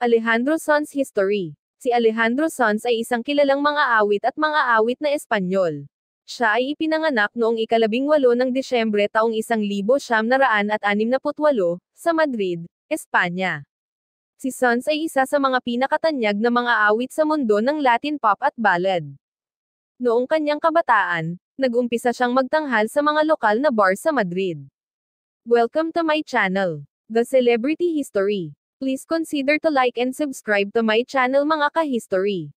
Alejandro Sanz History. Si Alejandro Sanz ay isang kilalang mang-aawit at mang-aawit na Espanyol. Siya ay ipinanganak noong 18 ng Disyembre taong 1968 sa Madrid, Espanya. Si Sanz ay isa sa mga pinakatanyag na mang-aawit sa mundo ng Latin pop at ballad. Noong kanyang kabataan, nag-umpisa siyang magtanghal sa mga lokal na bar sa Madrid. Welcome to my channel, The Celebrity History. Please consider to like and subscribe to my channel mga ka-history.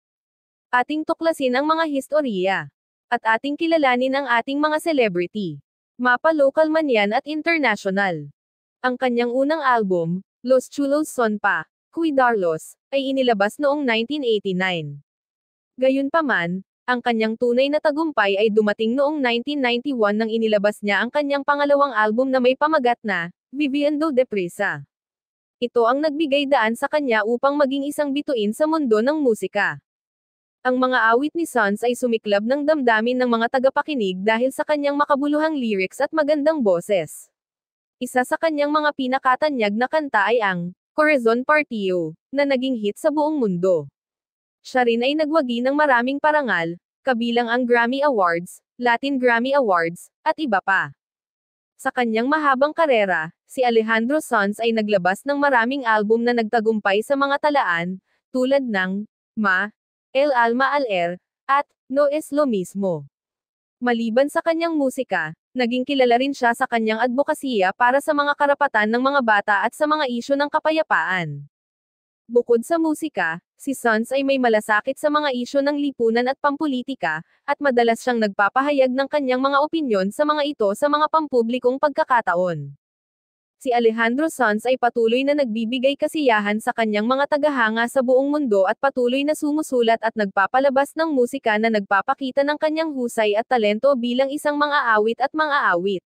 Ating tuklasin ang mga historya. At ating kilalanin ang ating mga celebrity. Mapa local man yan at international. Ang kanyang unang album, Los Chulos Son Pa, Cuidarlos, ay inilabas noong 1989. Gayunpaman, ang kanyang tunay na tagumpay ay dumating noong 1991 nang inilabas niya ang kanyang pangalawang album na may pamagat na, Viviendo Deprisa. Ito ang nagbigay daan sa kanya upang maging isang bituin sa mundo ng musika. Ang mga awit ni Sanz ay sumiklab ng damdamin ng mga tagapakinig dahil sa kanyang makabuluhang lyrics at magandang boses. Isa sa kanyang mga pinakatanyag na kanta ay ang Corazon Partido, na naging hit sa buong mundo. Siya rin ay nagwagi ng maraming parangal, kabilang ang Grammy Awards, Latin Grammy Awards, at iba pa. Sa kanyang mahabang karera, si Alejandro Sanz ay naglabas ng maraming album na nagtagumpay sa mga talaan, tulad ng Ma, El Alma Al-Er, at No Es Lo Mismo. Maliban sa kanyang musika, naging kilala rin siya sa kanyang advokasya para sa mga karapatan ng mga bata at sa mga isyu ng kapayapaan. Bukod sa musika, si Sanz ay may malasakit sa mga isyu ng lipunan at pampulitika, at madalas siyang nagpapahayag ng kanyang mga opinyon sa mga ito sa mga pampublikong pagkakataon. Si Alejandro Sanz ay patuloy na nagbibigay kasiyahan sa kanyang mga tagahanga sa buong mundo at patuloy na sumusulat at nagpapalabas ng musika na nagpapakita ng kanyang husay at talento bilang isang mang-aawit at mang-aawit.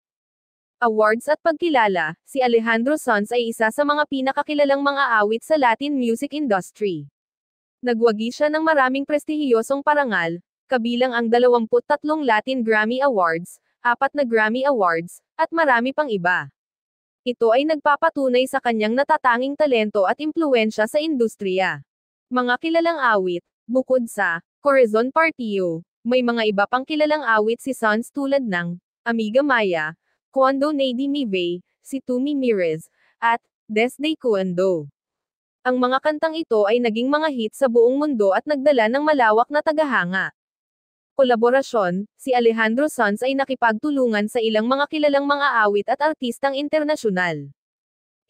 Awards at pagkilala, si Alejandro Sanz ay isa sa mga pinakakilalang mang-aawit sa Latin music industry. Nagwagi siya ng maraming prestihiyosong parangal, kabilang ang 23 Latin Grammy Awards, 4 na Grammy Awards, at marami pang iba. Ito ay nagpapatunay sa kanyang natatanging talento at impluwensya sa industriya. Mga kilalang awit, bukod sa Corazon Partido, may mga iba pang kilalang awit si Sanz tulad ng Amiga Maya, Cuando Nadie Me Ve, Si Tu Me Mires, at Desde Cuando. Ang mga kantang ito ay naging mga hit sa buong mundo at nagdala ng malawak na tagahanga. Kolaborasyon, si Alejandro Sanz ay nakipagtulungan sa ilang mga kilalang mga awit at artistang internasyonal.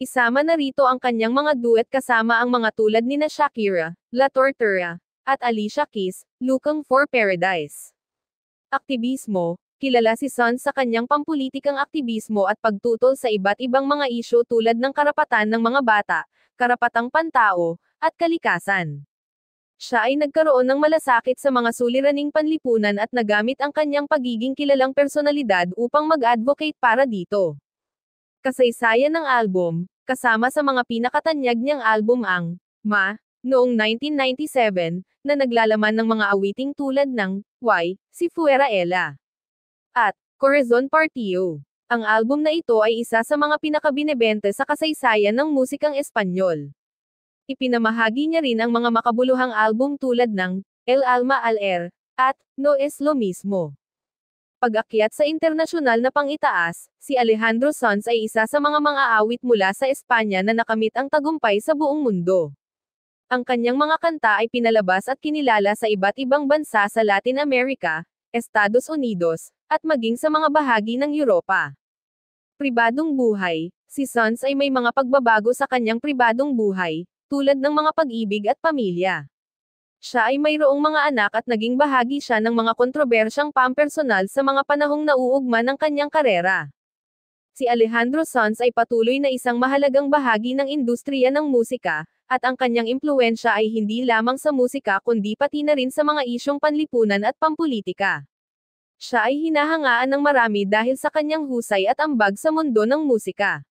Isama na rito ang kanyang mga duet kasama ang mga tulad nina Shakira, La Tortura, at Alicia Keys, Looking for Paradise. Aktivismo, kilala si Sanz sa kanyang pampulitikang aktivismo at pagtutol sa iba't ibang mga isyu tulad ng karapatan ng mga bata, karapatang pantao, at kalikasan. Siya ay nagkaroon ng malasakit sa mga suliraning panlipunan at nagamit ang kanyang pagiging kilalang personalidad upang mag-advocate para dito. Kasaysayan ng album, kasama sa mga pinakatanyag niyang album ang Ma, noong 1997, na naglalaman ng mga awiting tulad ng Why, Si Fuera Ella, at Corazon Partido. Ang album na ito ay isa sa mga pinakabinebenta sa kasaysayan ng musikang Espanyol. Ipinamahagi niya rin ang mga makabuluhang album tulad ng El Alma Al-Er, at No Es Lo Mismo. Pag-akyat sa internasyonal na pangitaas, si Alejandro Sanz ay isa sa mga mang-aawit mula sa Espanya na nakamit ang tagumpay sa buong mundo. Ang kanyang mga kanta ay pinalabas at kinilala sa iba't ibang bansa sa Latin America, Estados Unidos, at maging sa mga bahagi ng Europa. Pribadong buhay, si Sanz ay may mga pagbabago sa kanyang pribadong buhay, tulad ng mga pag-ibig at pamilya. Siya ay mayroong mga anak at naging bahagi siya ng mga kontrobersyang pampersonal sa mga panahong nauugma ng kanyang karera. Si Alejandro Sanz ay patuloy na isang mahalagang bahagi ng industriya ng musika, at ang kanyang impluwensya ay hindi lamang sa musika kundi pati na rin sa mga isyong panlipunan at pampulitika. Siya ay hinahangaan ng marami dahil sa kanyang husay at ambag sa mundo ng musika.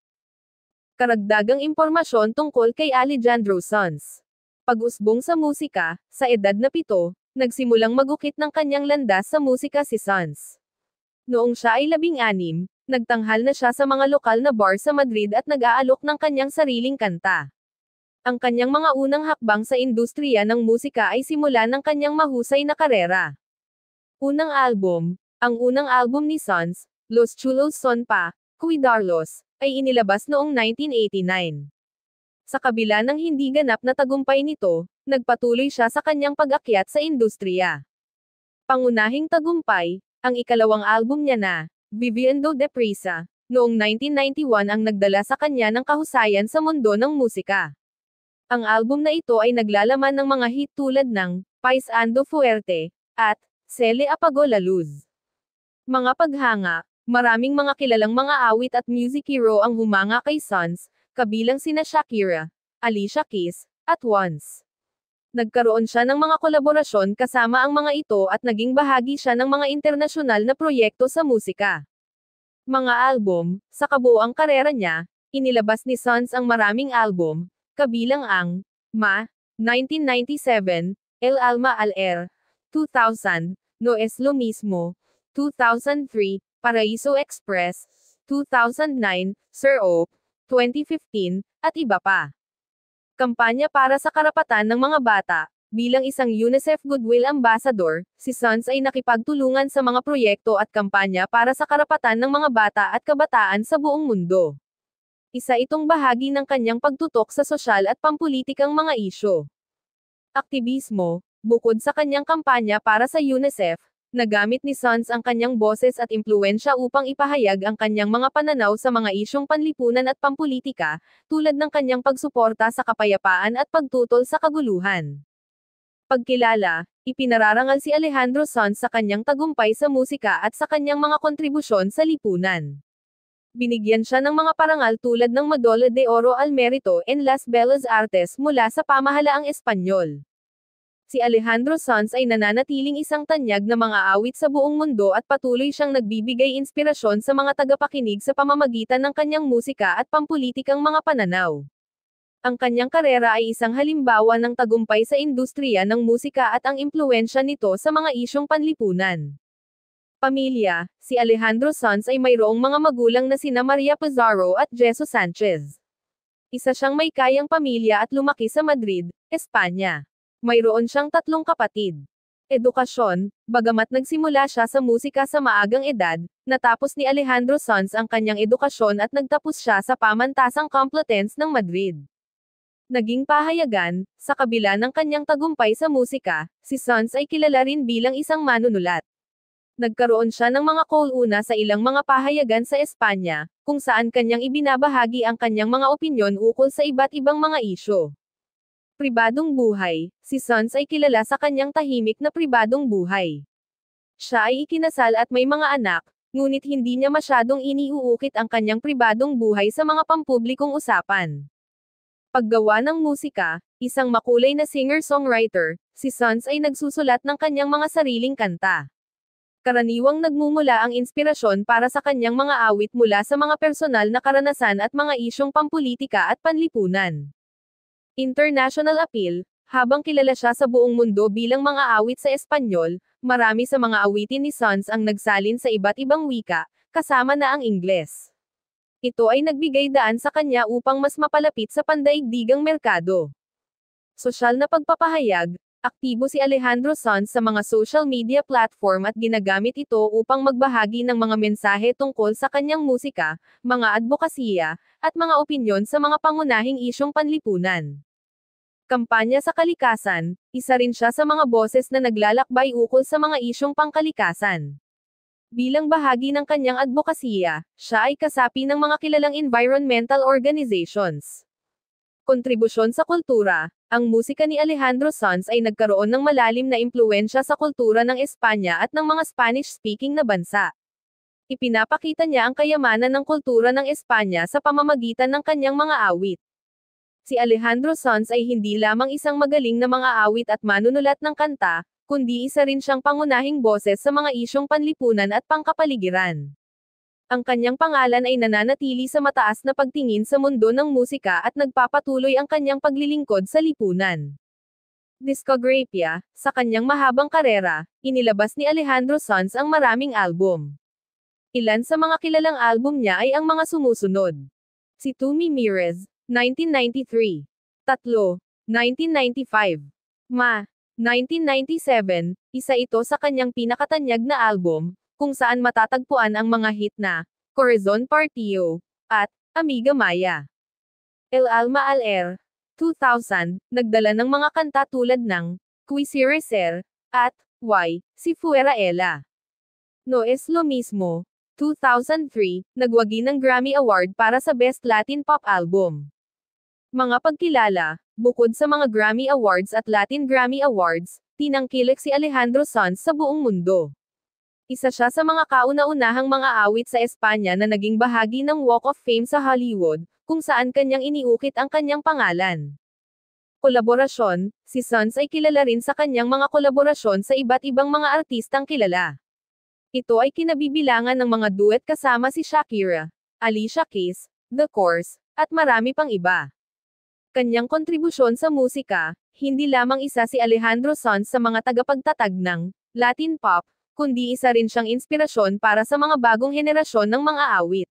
Karagdagang impormasyon tungkol kay Alejandro Sanz. Pag-usbong sa musika, sa edad na 7, nagsimulang magukit ng kanyang landas sa musika si Sanz. Noong siya ay 16, nagtanghal na siya sa mga lokal na bar sa Madrid at nag-aalok ng kanyang sariling kanta. Ang kanyang mga unang hakbang sa industriya ng musika ay simula ng kanyang mahusay na karera. Unang album, ang unang album ni Sons, Los Chulos Son Pa, Cuidarlos, ay inilabas noong 1989. Sa kabila ng hindi ganap na tagumpay nito, nagpatuloy siya sa kanyang pag-akyat sa industriya. Pangunahing tagumpay, ang ikalawang album niya na, Viviendo Deprisa, noong 1991 ang nagdala sa kanya ng kahusayan sa mundo ng musika. Ang album na ito ay naglalaman ng mga hit tulad ng Pais Ando Fuerte at Se le Apagó la Luz. Mga paghanga, maraming mga kilalang mga awit at music hero ang humanga kay Sons, kabilang sina Shakira, Alicia Keys, at Once. Nagkaroon siya ng mga kolaborasyon kasama ang mga ito at naging bahagi siya ng mga internasyonal na proyekto sa musika. Mga album, sa kabuuang karera niya, inilabas ni Sons ang maraming album, kabilang ang Ma, 1997, El Alma al Air, 2000, No es lo mismo, 2003, Paraiso Express, 2009, Sir O, 2015, at iba pa. Kampanya para sa karapatan ng mga bata. Bilang isang UNICEF Goodwill Ambassador, si Sons ay nakipagtulungan sa mga proyekto at kampanya para sa karapatan ng mga bata at kabataan sa buong mundo. Isa itong bahagi ng kanyang pagtutok sa sosyal at pampulitikang mga isyu. Aktivismo, bukod sa kanyang kampanya para sa UNICEF, nagamit ni Sons ang kanyang boses at impluwensya upang ipahayag ang kanyang mga pananaw sa mga isyung panlipunan at pampulitika, tulad ng kanyang pagsuporta sa kapayapaan at pagtutol sa kaguluhan. Pagkilala, ipinararangal si Alejandro Sons sa kanyang tagumpay sa musika at sa kanyang mga kontribusyon sa lipunan. Binigyan siya ng mga parangal tulad ng Medalla de Oro al Mérito en las Bellas Artes mula sa pamahalaang Espanyol. Si Alejandro Sons ay nananatiling isang tanyag na mga awit sa buong mundo at patuloy siyang nagbibigay inspirasyon sa mga tagapakinig sa pamamagitan ng kanyang musika at pampulitikang mga pananaw. Ang kanyang karera ay isang halimbawa ng tagumpay sa industriya ng musika at ang impluwensya nito sa mga isyung panlipunan. Pamilya, si Alejandro Sons ay mayroong mga magulang na sina Maria Pizarro at Jesus Sanchez. Isa siyang may kayang pamilya at lumaki sa Madrid, Espanya. Mayroon siyang 3 kapatid. Edukasyon, bagamat nagsimula siya sa musika sa maagang edad, natapos ni Alejandro Sons ang kanyang edukasyon at nagtapos siya sa Pamantasang Complutense ng Madrid. Naging pahayagan, sa kabila ng kanyang tagumpay sa musika, si Sons ay kilala rin bilang isang manunulat. Nagkaroon siya ng mga kolumna sa ilang mga pahayagan sa Espanya, kung saan kanyang ibinabahagi ang kanyang mga opinyon ukol sa iba't ibang mga isyu. Pribadong buhay, si Sons ay kilala sa kanyang tahimik na pribadong buhay. Siya ay ikinasal at may mga anak, ngunit hindi niya masyadong iniuukit ang kanyang pribadong buhay sa mga pampublikong usapan. Paggawa ng musika, isang makulay na singer-songwriter, si Sons ay nagsusulat ng kanyang mga sariling kanta. Karaniwang nagmumula ang inspirasyon para sa kanyang mga awit mula sa mga personal na karanasan at mga isyong pampulitika at panlipunan. International appeal, habang kilala siya sa buong mundo bilang mga awit sa Espanyol, marami sa mga awitin ni Sons ang nagsalin sa iba't ibang wika, kasama na ang Ingles. Ito ay nagbigay daan sa kanya upang mas mapalapit sa pandaigdigang merkado. Sosyal na pagpapahayag, aktibo si Alejandro Sons sa mga social media platform at ginagamit ito upang magbahagi ng mga mensahe tungkol sa kanyang musika, mga advokasya, at mga opinyon sa mga pangunahing isyong panlipunan. Kampanya sa kalikasan, isa rin siya sa mga boses na naglalakbay ukol sa mga isyong pangkalikasan. Bilang bahagi ng kanyang advokasya, siya ay kasapi ng mga kilalang environmental organizations. Kontribusyon sa kultura, ang musika ni Alejandro Sons ay nagkaroon ng malalim na impluwensya sa kultura ng Espanya at ng mga Spanish-speaking na bansa. Ipinapakita niya ang kayamanan ng kultura ng Espanya sa pamamagitan ng kanyang mga awit. Si Alejandro Sons ay hindi lamang isang magaling na mga awit at manunulat ng kanta, kundi isa rin siyang pangunahing boses sa mga isyong panlipunan at pangkapaligiran. Ang kanyang pangalan ay nananatili sa mataas na pagtingin sa mundo ng musika at nagpapatuloy ang kanyang paglilingkod sa lipunan. Discography, sa kanyang mahabang karera, inilabas ni Alejandro Sons ang maraming album. Ilan sa mga kilalang album niya ay ang mga sumusunod. Si Tú Me Mires, 1993. 3. 1995. Ma. 1997, isa ito sa kanyang pinakatanyag na album, kung saan matatagpuan ang mga hit na Corazon Partido at Amiga Maya. El Alma al Air. 2000, nagdala ng mga kanta tulad ng Quisiera Ser at Why, Si Fuera Ella. No es lo mismo. 2003, nagwagi ng Grammy Award para sa Best Latin Pop Album. Mga pagkilala, bukod sa mga Grammy Awards at Latin Grammy Awards, tinangkilik si Alejandro Sanz sa buong mundo. Isa siya sa mga kauna-unahang mga awit sa Espanya na naging bahagi ng Walk of Fame sa Hollywood, kung saan kanyang iniukit ang kanyang pangalan. Kolaborasyon, si Sanz ay kilala rin sa kanyang mga kolaborasyon sa iba't ibang mga artistang kilala. Ito ay kinabibilangan ng mga duet kasama si Shakira, Alicia Keys, The Course, at marami pang iba. Kanyang kontribusyon sa musika, hindi lamang isa si Alejandro Sanz sa mga tagapagtatag ng Latin pop, kundi isa rin siyang inspirasyon para sa mga bagong henerasyon ng mga awit.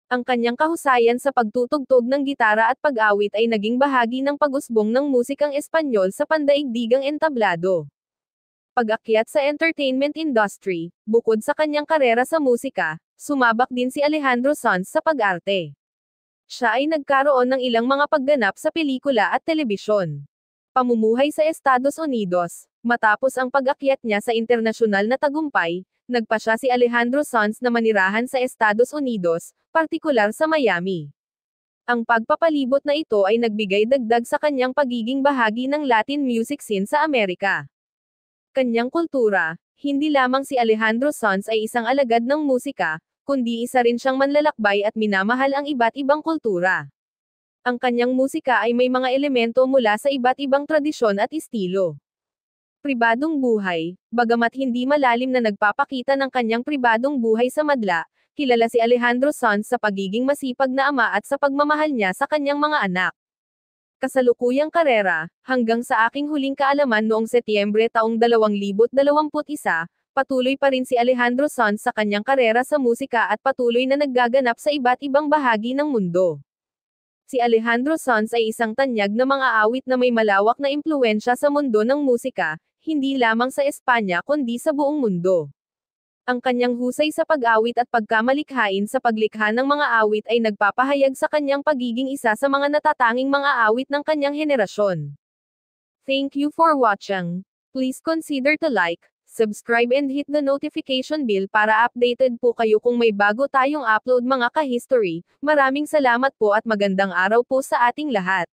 Ang kanyang kahusayan sa pagtutugtog ng gitara at pag-awit ay naging bahagi ng pag-usbong ng musikang Espanyol sa pandaigdigang entablado. Pag-akyat sa entertainment industry, bukod sa kanyang karera sa musika, sumabak din si Alejandro Sanz sa pag-arte. Siya ay nagkaroon ng ilang mga pagganap sa pelikula at telebisyon. Pamumuhay sa Estados Unidos. Matapos ang pag-akyat niya sa internasyonal na tagumpay, nagpa siya si Alejandro Sanz na manirahan sa Estados Unidos, partikular sa Miami. Ang pagpapalibot na ito ay nagbigay dagdag sa kanyang pagiging bahagi ng Latin music scene sa Amerika. Kanyang kultura, hindi lamang si Alejandro Sanz ay isang alagad ng musika, kundi isa rin siyang manlalakbay at minamahal ang iba't ibang kultura. Ang kanyang musika ay may mga elemento mula sa iba't ibang tradisyon at estilo. Pribadong buhay, bagamat hindi malalim na nagpapakita ng kanyang pribadong buhay sa madla, kilala si Alejandro Sanz sa pagiging masipag na ama at sa pagmamahal niya sa kanyang mga anak. Kasalukuyang karera, hanggang sa aking huling kaalaman noong Setyembre taong 2021, patuloy pa rin si Alejandro Sanz sa kanyang karera sa musika at patuloy na naggaganap sa iba't ibang bahagi ng mundo. Si Alejandro Sanz ay isang tanyag na mga awit na may malawak na impluwensya sa mundo ng musika, hindi lamang sa Espanya kundi sa buong mundo. Ang kanyang husay sa pag-awit at pagkamalikhain sa paglikha ng mga awit ay nagpapahayag sa kanyang pagiging isa sa mga natatanging mga awit ng kanyang henerasyon. Thank you for watching. Please consider to like, subscribe and hit the notification bell para updated po kayo kung may bago tayong upload mga ka-history. Maraming salamat po at magandang araw po sa ating lahat.